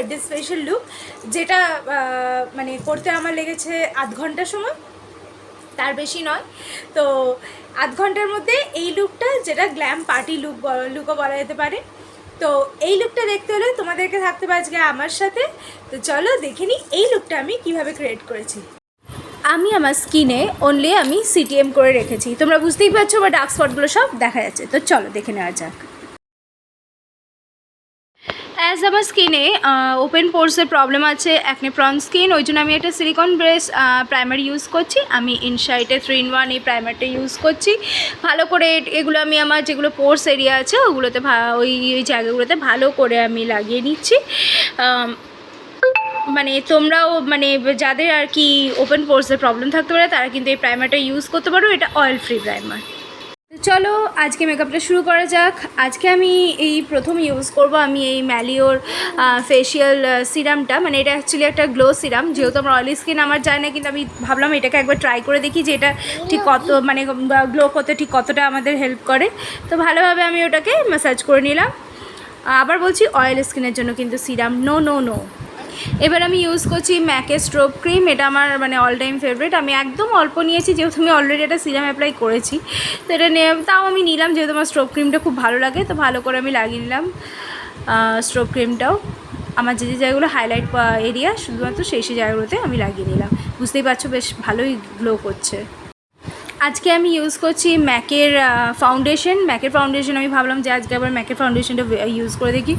Birthday special look, যেটা মানে করতে আমার লেগেছে আধ ঘন্টা সময়, তার বেশি নয়। তো আধ ঘন্টার মধ্যে এই লুকটা, যেটা গ্ল্যাম পার্টি লুকও বলা যেতে পারে, তো এই লুকটা দেখতে হলে তোমাদেরকে থাকতে হবে আজকে আমার সাথে। তো চলো দেখে নিই এই লুকটা আমি কিভাবে ক্রিয়েট করেছি। আমি আমার স্কিনে অনলি আমি সিটিএম করে রেখেছি, তোমরা বুঝতেই পারছো, বা ডার্ক স্পটগুলো সব দেখা যাচ্ছে। তো চলো দেখে নেওয়া যাক। অ্যাজ আমার স্কিনে ওপেন পোর্সের প্রবলেম আছে, অ্যাকনে প্রন স্কিন, ওই জন্য আমি একটা সিলিকন বেস প্রাইমার ইউজ করছি। আমি ইনসাইটে 3-in-1 এই প্রাইমারটা ইউজ করছি। ভালো করে এগুলো আমি আমার যেগুলো পোর্স এরিয়া আছে ওগুলোতে ওই জায়গাগুলোতে ভালো করে আমি লাগিয়ে নিচ্ছি। মানে তোমরাও মানে যাদের আর কি ওপেন পোর্সের প্রবলেম থাকতে পারে তারা কিন্তু এই প্রাইমারটা ইউজ করতে পারো, এটা অয়েল ফ্রি প্রাইমার। চলো আজকে মেকআপটা শুরু করা যাক। আজকে আমি এই প্রথম ইউজ করব আমি এই ম্যালিওর ফেশিয়াল সিরামটা। মানে এটা অ্যাকচুয়ালি একটা গ্লো সিরাম, যেহেতু আমার অয়েলি স্কিন আমার যায় না, কিন্তু আমি ভাবলাম এটাকে একবার ট্রাই করে দেখি যে এটা ঠিক কত মানে গ্লো করতে ঠিক কতটা আমাদের হেল্প করে। তো ভালোভাবে আমি ওটাকে ম্যাসাজ করে নিলাম। আবার বলছি অয়েল স্কিনের জন্য কিন্তু সিরাম নো নো নো। এবার আমি ইউজ করছি ম্যাকের স্ট্রোব ক্রিম, এটা আমার মানে অল টাইম ফেভারিট। আমি একদম অল্প নিয়েছি, যেহেতু আমি অলরেডি একটা সিরাম অ্যাপ্লাই করেছি, তো এটা তাও আমি নিলাম, যেহেতু আমার স্ট্রোব ক্রিমটা খুব ভালো লাগে। তো ভালো করে আমি লাগিয়ে নিলাম স্ট্রোব ক্রিমটাও আমার যে জায়গাগুলো হাইলাইট এরিয়া, শুধুমাত্র সেই জায়গাগুলোতে আমি লাগিয়ে নিলাম। বুঝতেই পারছো বেশ ভালোই গ্লো করছে। আজকে আমি ইউজ করছি ম্যাকের ফাউন্ডেশন। আমি ভাবলাম যে আজকে আবার ম্যাকের ফাউন্ডেশনটা ইউজ করে দেখি।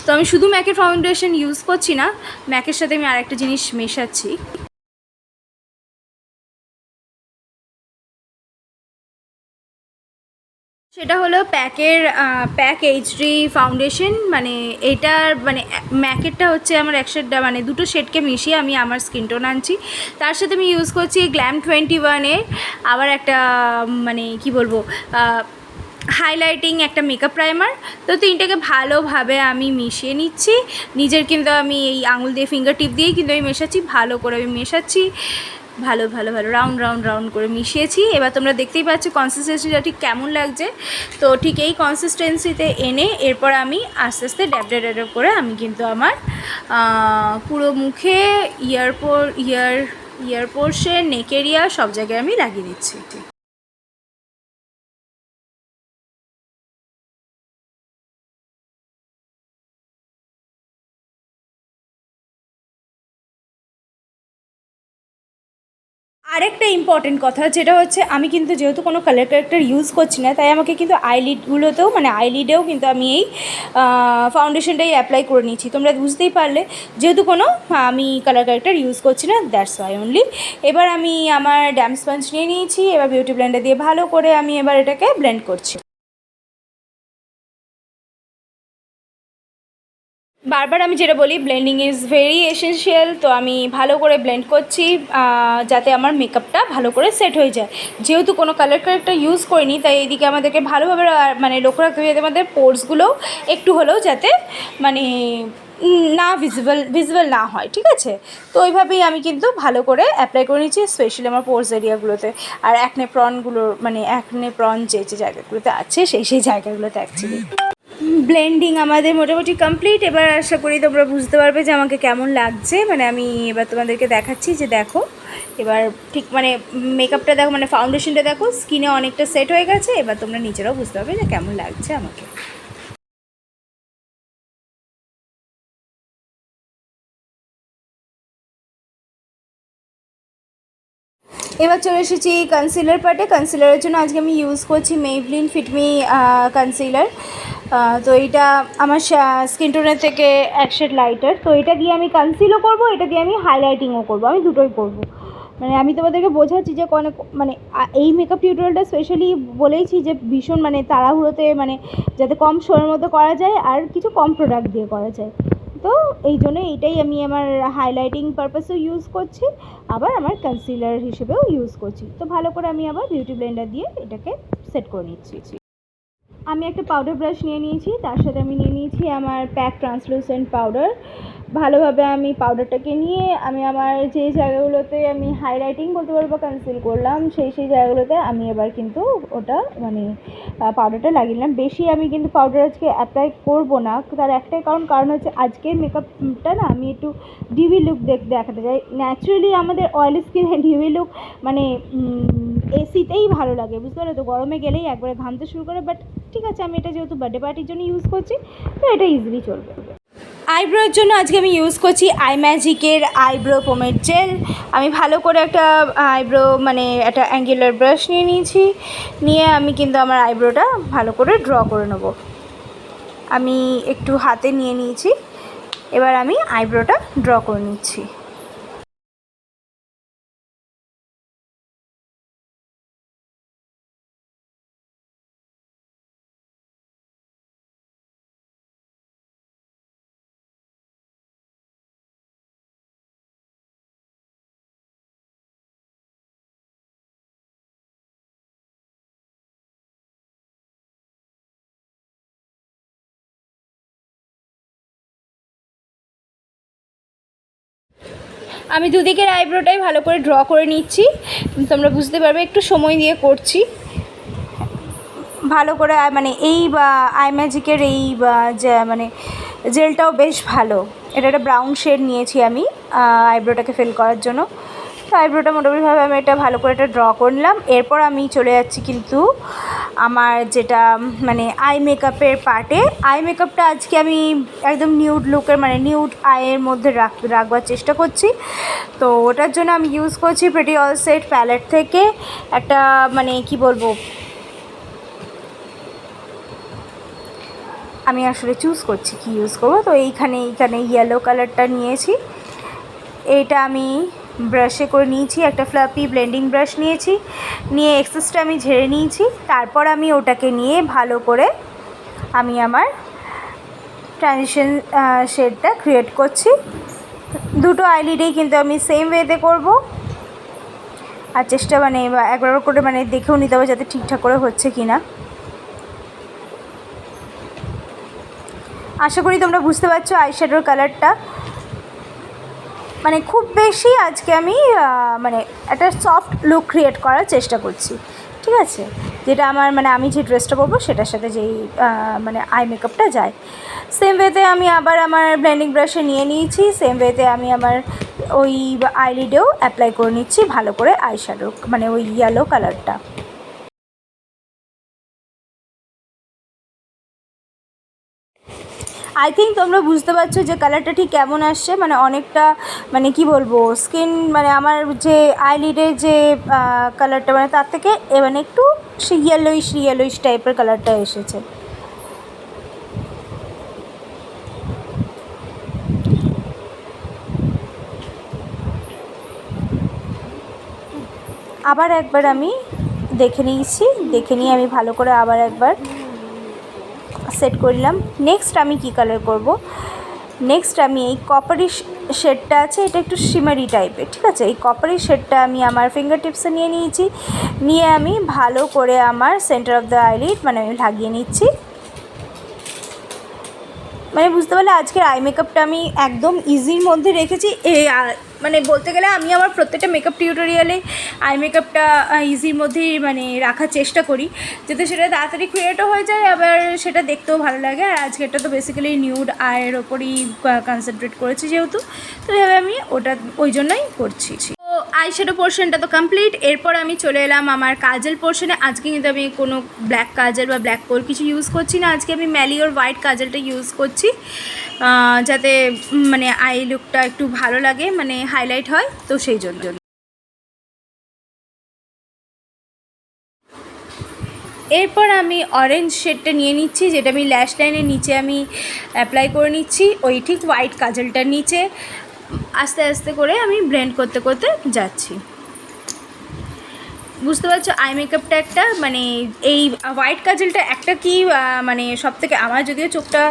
তো আমি শুধু ম্যাকের ফাউন্ডেশন ইউজ করছি না, ম্যাকের সাথে আমি আরেকটা জিনিস মেশাচ্ছি। সেটা হলো প্যাক এইচডি ফাউন্ডেশন। মানে এটার মানে ম্যাকেরটা হচ্ছে আমার মানে দুটো শেডকে মিশিয়ে আমি আমার স্কিন টোন আনছি। তার সাথে আমি ইউজ করছি গ্ল্যাম 21-এর আবার একটা মানে কি বলবো হাইলাইটিং একটা মেকআপ প্রাইমার। তো তিনটাকে ভালোভাবে আমি মিশিয়ে নিচ্ছি। নিজের কিন্তু আমি এই আঙুল দিয়ে ফিঙ্গার টিপ দিয়েই কিন্তু আমি মেশাচ্ছি, ভালো করে আমি মেশাচ্ছি, ভালো রাউন্ড করে মিশিয়েছি। এবার তোমরা দেখতেই পাচ্ছ কনসিস্টেন্সিটা ঠিক কেমন লাগছে। তো ঠিক এই কনসিস্টেন্সিতে এনে এরপর আমি আস্তে আস্তে ড্যাব করে আমি কিন্তু আমার পুরো মুখে ইয়ার পোর্শন, নেক এরিয়া সব জায়গায় আমি লাগিয়ে দিচ্ছি। আরেকটা ইম্পর্টেন্ট কথা, যেটা হচ্ছে আমি কিন্তু যেহেতু কোনো কালার ক্যারেক্টার ইউজ করছি না, তাই আমাকে কিন্তু আইলিডগুলোতেও মানে আইলিডেও কিন্তু আমি এই ফাউন্ডেশনটাই অ্যাপ্লাই করে নিচ্ছি। তোমরা বুঝতেই পারলে যেহেতু কোনো আমি কালার ক্যারেক্টার ইউজ করছি না, দ্যাটস ওয়াই অনলি। এবার আমি আমার ড্যাম স্পঞ্জ নিয়ে নিয়েছি, এবার বিউটি ব্লেন্ডার দিয়ে ভালো করে আমি এবার এটাকে ব্লেন্ড করছি। বারবার আমি যেটা বলি, ব্লেন্ডিং ইজ ভেরি এসেনশিয়াল। তো আমি ভালো করে ব্লেন্ড করছি যাতে আমার মেকআপটা ভালো করে সেট হয়ে যায়। যেহেতু কোনো কালার কারেক্টার ইউজ করিনি, তাই এইদিকে আমাদেরকে ভালোভাবে মানে লক্ষ্য রাখতে হবে যাতে আমাদের পোর্সগুলো একটু হলেও যাতে মানে না ভিজিবল না হয়, ঠিক আছে? তো ওইভাবেই আমি কিন্তু ভালো করে অ্যাপ্লাই করে নিচ্ছি, স্পেশালি আমার পোর্স এরিয়াগুলোতে। আর অ্যাকনে প্রন যে জায়গাগুলোতে আছে সেই জায়গাগুলোতে অ্যাকচুয়ালি ব্লেন্ডিং আমাদের মোটামুটি কমপ্লিট। এবার আশা করি তোমরা বুঝতে পারবে যে আমাকে কেমন লাগছে। মানে আমি এবার তোমাদেরকে দেখাচ্ছি যে দেখো, এবার ঠিক মানে মেকআপটা দেখো, মানে ফাউন্ডেশনটা দেখো স্কিনে অনেকটা সেট হয়ে গেছে। এবার তোমরা নিজেরাও বুঝতে পারবে যে কেমন লাগছে আমাকে। এবার চলে এসেছি কনসিলার পার্টে। কনসিলারের জন্য আজকে আমি ইউজ করছি Maybelline Fit Me কনসিলার। তো এইটা আমার স্কিন টোনের থেকে এক শেড লাইটার। তো এটা দিয়ে আমি কনসিলও করব, এটা দিয়ে আমি হাইলাইটিংও করব, আমি দুটোই করব। মানে আমি তোমাদেরকে বোঝাচ্ছি যে মানে এই মেকআপ টিউটোরিয়ালটা স্পেশালি বলেইছি যে ভীষণ মানে তাড়াহুড়োতে মানে যাতে কম সময়ের মধ্যে করা যায় আর কিছু কম প্রোডাক্ট দিয়ে করা যায়। তো এই জন্য এইটাই আমি আমার হাইলাইটিং পারপাসেও ইউজ করছি, আবার আমার কনসিলার হিসেবেও ইউজ করছি। তো ভালো করে আমি আবার বিউটি ব্লেন্ডার দিয়ে এটাকে সেট করে নিচ্ছি। আমি একটা পাউডার ব্রাশ নিয়ে নিয়েছি, তার সাথে আমি নিয়ে নিয়েছি আমার প্যাক ট্রান্সলুসেন্ট পাউডার। ভালোভাবে আমি পাউডারটাকে নিয়ে আমি আমার যে জায়গাগুলোতে আমি হাইলাইটিং বলতে পারবো কনসিল করলাম সেই জায়গাগুলোতে আমি এবার কিন্তু ওটা মানে পাউডারটা লাগিয়ে নিলাম। বেশি আমি কিন্তু পাউডার আজকে অ্যাপ্লাই করবো না, তার একটাই কারণ হচ্ছে আজকের মেকআপটা না আমি একটু ডিউই লুক দেখাতে চাই। ন্যাচারালি আমাদের অয়েলি স্কিনে ডিউই লুক মানে এসিতেই ভালো লাগে, বুঝতে পারো তো, গরমে গেলেই একবারে ঘামতে শুরু করে। বাট ঠিক আছে, আমি এটা যেহেতু বার্থডে পার্টির জন্য ইউজ করছি তো এটা ইজিলি চলবে। আইব্রোর জন্য আজকে আমি ইউজ করছি আইম্যাজিকের আইব্রো পোমেড জেল। আমি ভালো করে একটা আইব্রো মানে একটা অ্যাঙ্গুলার ব্রাশ নিয়ে নিয়েছি, নিয়ে আমি কিন্তু আমার আইব্রোটা ভালো করে ড্র করে নেব। আমি একটু হাতে নিয়ে নিয়েছি, এবার আমি আইব্রোটা ড্র করে নিচ্ছি। আমি দুদিকের আইব্রোটাই ভালো করে ড্র করে নিচ্ছি, তোমরা বুঝতে পারবে একটু সময় দিয়ে করছি ভালো করে। মানে এই আইম্যাজিকের এই মানে জেলটাও বেশ ভালো। এটা একটা ব্রাউন শেড নিয়েছি আমি আইব্রোটাকে ফিল করার জন্য। তো আইব্রোটা মোটামুটিভাবে আমি এটা ভালো করে এটা ড্র করে নিলাম। এরপর আমি চলে যাচ্ছি কিন্তু আমার যেটা মানে আই মেকআপের পার্টে। আই মেকআপটা আজকে আমি একদম নিউড লুকের মানে নিউড আইয়ের মধ্যে রাখবার চেষ্টা করছি। তো ওটার জন্য আমি ইউজ করছি প্রিটি অল সেট প্যালেট থেকে একটা মানে কি বলবো, আমি আসলে চুজ করছি কি ইউজ করবো। তো এইখানে ইয়েলো কালারটা নিয়েছি, এইটা আমি ব্রাশে করে নিয়েছি, একটা ফ্লাপি ব্লেন্ডিং ব্রাশ নিয়েছি, নিয়ে এক্সেসটা আমি ঝেড়ে নিয়েছি। তারপর আমি ওটাকে নিয়ে ভালো করে আমি আমার ট্রানজিশন শেডটা ক্রিয়েট করছি। দুটো আইলিডেই কিন্তু আমি সেম ওয়েতে করব, আর চেষ্টা মানে একবার করে মানে দেখেও নিতে হবে যাতে ঠিকঠাক করে হচ্ছে কি না। আশা করি তোমরা বুঝতে পারছো আইশ্যাডোর কালারটা মানে খুব বেশি আজকে আমি মানে একটা সফট লুক ক্রিয়েট করার চেষ্টা করছি, ঠিক আছে, যেটা আমার মানে আমি যে ড্রেসটা পরবো সেটার সাথে যেই মানে আই মেকআপটা যায়। সেম ওয়েতে আমি আবার আমার ব্লেন্ডিং ব্রাশে নিয়ে নিয়েছি, সেম ওয়েতে আমি আমার ওই আইলিডেও অ্যাপ্লাই করে নিচ্ছি ভালো করে আইশ্যাডো মানে ওই ইয়েলো কালারটা। আই থিঙ্ক তোমরা বুঝতে পারছো যে কালারটা ঠিক কেমন আসছে, মানে অনেকটা মানে কি বলবো স্কিন মানে আমার যে আইলিডের যে কালারটা মানে তার থেকে মানে একটু ইয়েলোইশ টাইপের কালারটা এসেছে। আবার একবার আমি দেখে নিয়ে আমি ভালো করে আবার একবার সেট করলাম। নেক্সট আমি কি কালার করব, নেক্সট আমি এই কপারি শেডটা আছে, এটা একটু শিমারি টাইপের, ঠিক আছে, এই কপারি শেডটা আমি আমার ফিঙ্গার টিপসে নিয়ে নিয়েছি, নিয়ে আমি ভালো করে আমার সেন্টার অফ দ্য আইলিড মানে আমি লাগিয়ে নিচ্ছি। মানে বুঝতে পারলে আজকের আই মেকআপটা আমি একদম ইজির মধ্যে রেখেছি। মানে বলতে গেলে আমি আমার প্রত্যেকটা মেকআপ টিউটোরিয়ালে আই মেকআপটা ইজির মধ্যেই মানে রাখার চেষ্টা করি, যাতে সেটা তাড়াতাড়ি ক্রিয়েটও হয়ে যায়, আবার সেটা দেখতেও ভালো লাগে। আর আজকেরটা তো বেসিক্যালি নিউড আয়ের ওপরই কনসেন্ট্রেট করেছি যেহেতু, তো এভাবে আমি ওই জন্যই করছি। তো আইশ্যাডো পোর্শনটা তো কমপ্লিট। এরপর আমি চলে এলাম আমার কাজল পোর্শনে। আজকে কিন্তু আমি কোনো ব্ল্যাক কাজল বা ব্ল্যাক কোল কিছু ইউজ করছি না, আজকে আমি ম্যালিওর হোয়াইট কাজলটা ইউজ করছি যাতে মানে আই লুকটা একটু ভালো লাগে মানে হাইলাইট হয়, তো সেই জন্য। এরপর আমি অরেঞ্জ শেডটা নিয়ে নিচ্ছি, যেটা আমি ল্যাশ লাইনের নিচে আমি অ্যাপ্লাই করে নিচ্ছি, ওই ঠিক হোয়াইট কাজলটার নিচে আস্তে আস্তে করে আমি ব্লেন্ড করতে করতে যাচ্ছি। বুঝতে পারছো আই মেকআপটা একটা মানে এই হোয়াইট কাজলটা একটা কি মানে সব থেকে আমার যদিও চোখটা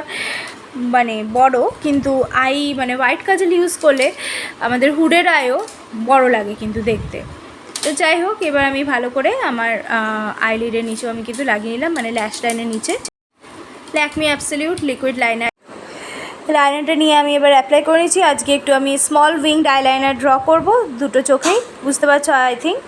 মানে বড়, কিন্তু আই মানে হোয়াইট কাজল ইউজ করলে আমাদের হুডের আইও বড় লাগে কিন্তু দেখতে। তো যাই হোক, এবার আমি ভালো করে আমার আইলিডের নিচেও আমি কিন্তু লাগিয়ে নিলাম, মানে ল্যাশ লাইনের নিচে ল্যাকমি অ্যাবসলিউট লিকুইড লাইনার। লাইনারটা নিয়ে আমি এবার অ্যাপ্লাই করে নিচ্ছি। আজকে একটু আমি স্মল উইংড আইলাইনার ড্র করব দুটো চোখেই, বুঝতে পারছো আই থিঙ্ক।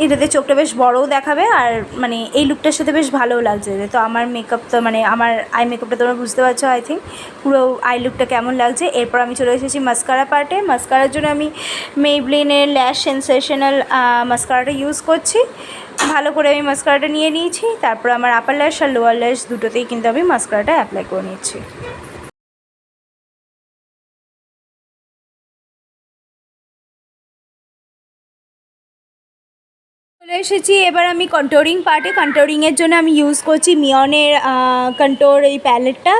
এটাতে চোখটা বেশ বড়ও দেখাবে আর মানে এই লুকটার সাথে বেশ ভালোও লাগছে। তো আমার মেকআপ তো মানে আমার আই মেকআপটা তোমরা বুঝতে পারছো আই থিঙ্ক পুরো আই লুকটা কেমন লাগছে। এরপর আমি চলে এসেছি মাস্কারা পার্টে। মাস্কারার জন্য আমি মেবলিনের ল্যাশ সেন্সেশনাল মাস্কারাটা ইউজ করছি। ভালো করে আমি মাস্কারাটা নিয়ে নিয়েছি। তারপর আমার আপার ল্যাশ আর লোয়ার ল্যাশ দুটোতেই কিন্তু আমি মাস্কারাটা অ্যাপ্লাই করে নিচ্ছি। চলে এসেছি এবার আমি কন্ট্রোরিং পার্টে। কন্ট্রোরিংয়ের জন্য আমি ইউজ করছি মিয়নের কন্ট্রোর এই প্যালেটটা।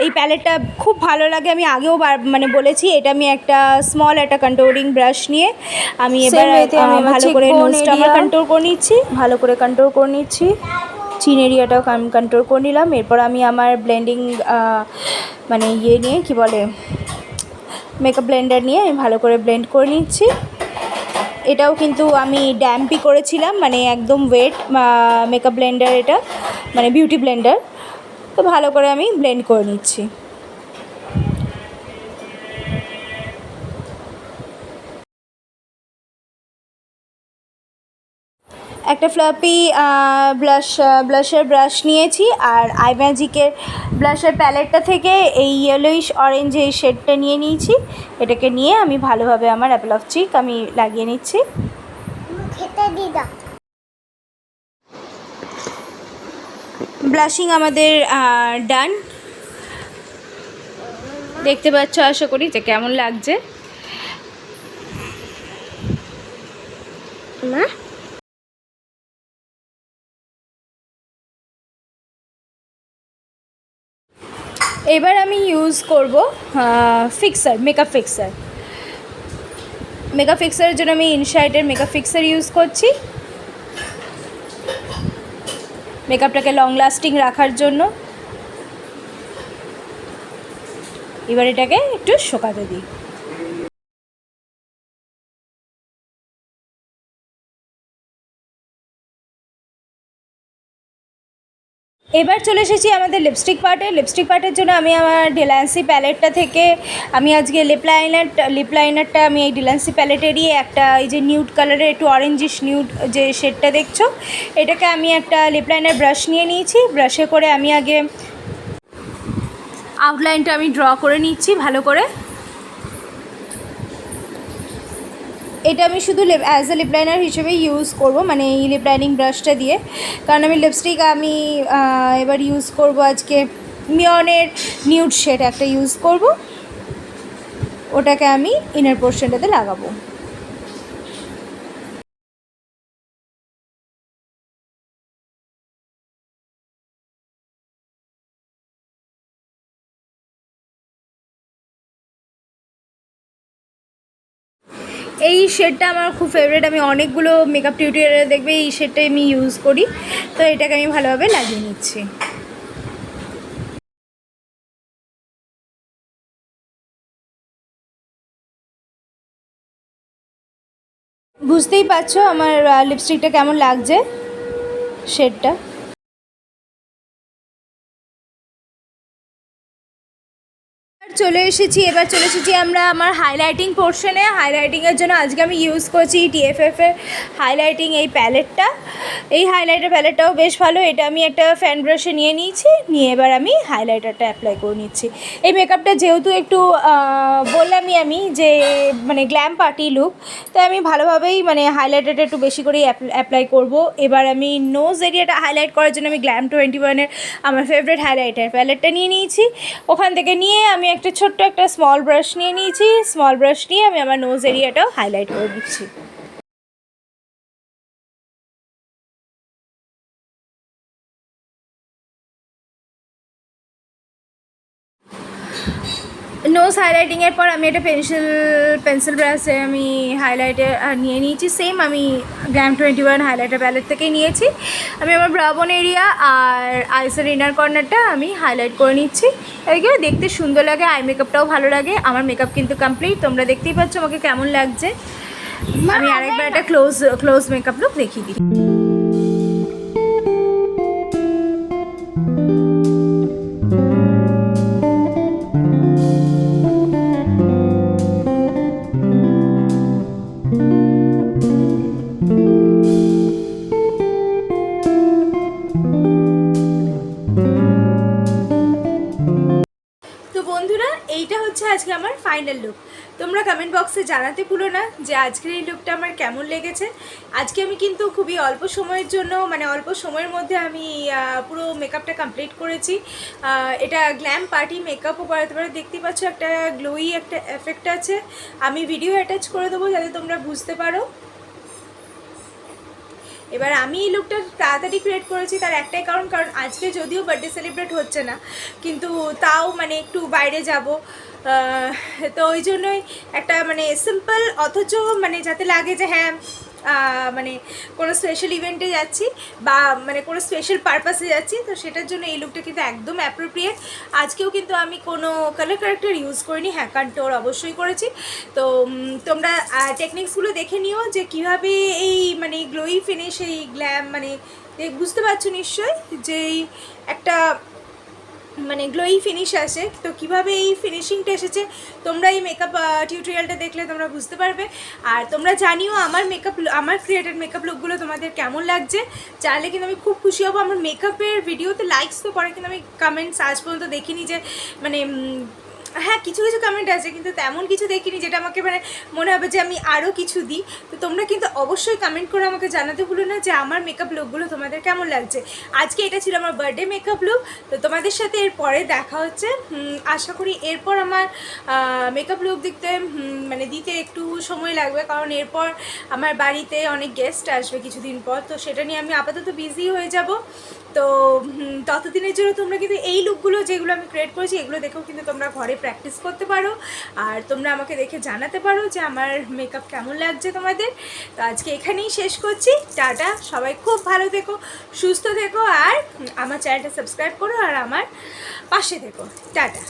এই প্যালেটটা খুব ভালো লাগে, আমি আগেও মানে বলেছি। এটা আমি একটা স্মল একটা কন্ট্রোরিং ব্রাশ নিয়ে আমি এবার ভালো করে নোজটা আমার কন্ট্রোল করে নিচ্ছি, ভালো করে কন্ট্রোল করে নিচ্ছি। চিন এরিয়াটাও আমি কন্ট্রোল করে নিলাম। এরপর আমি আমার ব্লেন্ডিং মানে ইয়ে নিয়ে কি বলে মেকআপ ব্লেন্ডার নিয়ে আমি ভালো করে ব্লেন্ড করে নিচ্ছি। এটাও কিন্তু আমি ড্যাম্পই করেছিলাম, মানে একদম ওয়েট মেকআপ ব্লেন্ডার এটা, মানে বিউটি ব্লেন্ডার। তো ভালো করে আমি ব্লেন্ড করে নিচ্ছি। একটা ফ্লাপি ব্লাশের ব্রাশ নিয়েছি আর আইম্যাজিকের ব্লাশের প্যালেটটা থেকে এই ইয়েলোইশ অরেঞ্জ এই শেডটা নিয়ে নিয়েছি। এটাকে নিয়ে আমি ভালোভাবে আমার অ্যাপল অফ চিক আমি লাগিয়ে নিচ্ছি। ব্লাশিং আমাদের ডান, দেখতে পাচ্ছ আশা করি যে কেমন লাগছে। মা এবার আমি ইউজ করব ফিক্সার, মেকআপ ফিক্সার। মেকআপ ফিক্সারের জন্য আমি ইনসাইডের মেকআপ ফিক্সার ইউজ করছি মেকআপটাকে লং লাস্টিং রাখার জন্য। এবার এটাকে একটু শুকাতে দিই। এবার চলে এসেছি আমাদের লিপস্টিক পার্টে। লিপস্টিক পার্টের জন্য আমি আমার ডেলান্সি প্যালেটটা থেকে আমি আজকে লিপ লাইনারটা আমি এই ডেলান্সি প্যালেটেরই একটা এই যে নিউড কালারের একটু অরেঞ্জিশ নিউড যে শেডটা দেখছো, এটাকে আমি একটা লিপ লাইনার ব্রাশ নিয়ে নিয়েছি। ব্রাশে করে আমি আগে আউটলাইনটা আমি ড্র করে নিচ্ছি ভালো করে। এটা আমি শুধু অ্যাজ এ লিপ লাইনার হিসেবে ইউজ করব, মানে এই লিপ লাইনিং ব্রাশটা দিয়ে। কারণ আমি লিপস্টিক আমি এবার ইউজ করব আজকে মিয়নের নিউড শেড একটা ইউজ করব, ওটাকে আমি ইনার পোর্শনটাতে লাগাবো। এই শেডটা আমার খুব ফেভারিট, আমি অনেকগুলো মেকআপ টিউটোরিয়ালে দেখবে এই শেডটাই আমি ইউজ করি। তো এটাকে আমি ভালোভাবে লাগিয়ে নিচ্ছি। বুঝতেই পারছো আমার লিপস্টিকটা কেমন লাগছে শেডটা। এবার চলে এসেছি আমরা আমার হাইলাইটিং পোর্শনে। হাইলাইটিংয়ের জন্য আজকে আমি ইউজ করছি TFF এর হাইলাইটিং এই প্যালেটটা। এই হাইলাইটার প্যালেটটাও বেশ ভালো। এটা আমি একটা ফ্যান ব্রাশে নিয়ে নিয়েছি, নিয়ে এবার আমি হাইলাইটারটা অ্যাপ্লাই করে নিচ্ছি। এই মেকআপটা যেহেতু একটু বললামই আমি যে মানে গ্ল্যাম পার্টি লুক, তাই আমি ভালোভাবেই মানে হাইলাইটারটা একটু বেশি করেই অ্যাপ্লাই করব। এবার আমি নোজ এরিয়াটা হাইলাইট করার জন্য আমি গ্ল্যাম 21-এর আমার ফেভারিট হাইলাইটার প্যালেটটা নিয়ে নিয়েছি। ওখান থেকে নিয়ে আমি একটা ছোট্ট একটা স্মল ব্রাশ নিয়ে নিয়েছি। স্মল ব্রাশ নিয়ে আমি আমার নোজ এরিয়াটাও হাইলাইট করে দিচ্ছি। নোজ হাইলাইটিংয়ের পর আমি একটা পেন্সিল ব্রাশে আমি হাইলাইটার নিয়ে নিয়েছি। সেম আমি গ্ল্যাম 21 হাইলাইটার প্যালেট থেকেই নিয়েছি। আমি আমার ব্রাউন এরিয়া আর আইসের ইনার কর্নারটা আমি হাইলাইট করে নিচ্ছি। এদিকে দেখতে সুন্দর লাগে, আই মেকআপটাও ভালো লাগে। আমার মেকআপ কিন্তু কমপ্লিট, তোমরা দেখতেই পাচ্ছ আমাকে কেমন লাগছে। আমি আরেকবার একটা ক্লোজ মেকআপ লুক দেখিয়ে দিই। আজকে আমার ফাইনাল লুক। তোমরা কমেন্ট বক্সে জানাতে ভুলো না যে আজকের এই লুকটা আমার কেমন লেগেছে। আজকে আমি কিন্তু খুবই অল্প সময়ের জন্য মানে অল্প সময়ের মধ্যে আমি পুরো মেকআপটা কমপ্লিট করেছি। এটা গ্ল্যাম পার্টি মেকআপও করাতে পারো, দেখতে পাচ্ছ একটা গ্লোই একটা এফেক্ট আছে। আমি ভিডিও অ্যাটাচ করে দেবো যাতে তোমরা বুঝতে পারো। এবার আমি এই লুকটা তাড়াতাড়ি ক্রিয়েট করেছি তার একটাই কারণ আজকে যদিও বার্থডে সেলিব্রেট হচ্ছে না, কিন্তু তাও মানে একটু বাইরে যাব, তো ওই জন্যই একটা মানে সিম্পল অথচ মানে যাতে লাগে যে হ্যাঁ মানে কোনো স্পেশাল ইভেন্টে যাচ্ছি বা মানে কোনো স্পেশাল পারপাসে যাচ্ছি, তো সেটার জন্য এই লুকটা কিন্তু একদম অ্যাপ্রোপ্রিয়েট। আজকেও কিন্তু আমি কোনো কালার কারেক্টার ইউজ করিনি, হ্যাঁ কন্ট্যুর অবশ্যই করেছি। তো তোমরা টেকনিক্সগুলো দেখে নিও যে কীভাবে এই মানে গ্লোই ফিনিশ এই গ্ল্যাম মানে বুঝতে পারছো নিশ্চয়ই যে একটা মানে গ্লোই ফিনিশ আসে, তো কীভাবে এই ফিনিশিংটা এসেছে তোমরা এই মেকআপ টিউটোরিয়ালটা দেখলে তোমরা বুঝতে পারবে। আর তোমরা জানিও আমার ক্রিয়েটেড মেকআপ লুকগুলো তোমাদের কেমন লাগছে, চাইলে কিন্তু আমি খুব খুশি হব। আমার মেকআপের ভিডিওতে লাইকস তো পরে, কিন্তু আমি কমেন্টস আজ পর্যন্ত দেখিনি যে মানে হ্যাঁ কিছু কিছু কমেন্ট আছে কিন্তু তেমন কিছু দেখিনি যেটা আমাকে মানে মনে হবে যে আমি আরও কিছু দিই। তো তোমরা কিন্তু অবশ্যই কমেন্ট করে আমাকে জানাতে ভুলো না যে আমার মেকআপ লুকগুলো তোমাদের কেমন লাগছে। আজকে এটা ছিল আমার বার্থডে মেকআপ লুক। তো তোমাদের সাথে এরপরে দেখা হচ্ছে, আশা করি এরপর আমার মেকআপ লুক দিতে একটু সময় লাগবে, কারণ এরপর আমার বাড়িতে অনেক গেস্ট আসবে কিছুদিন পর, তো সেটা নিয়ে আমি আপাতত বিজি হয়ে যাব। তো ততদিনের জন্য তোমরা কিন্তু এই লুকগুলো যেগুলো আমি ক্রিয়েট করেছি এগুলো দেখেও কিন্তু তোমরা ঘরে প্র্যাকটিস করতে পারো, আর তোমরা আমাকে দেখে জানাতে পারো যে আমার মেকআপ কেমন লাগছে তোমাদের। তো আজকে এখানেই শেষ করছি, টাটা, সবাই খুব ভালো থেকো, সুস্থ থেকো, আর আমার চ্যানেলটা সাবস্ক্রাইব করো আর আমার পাশে থেকো, টাটা।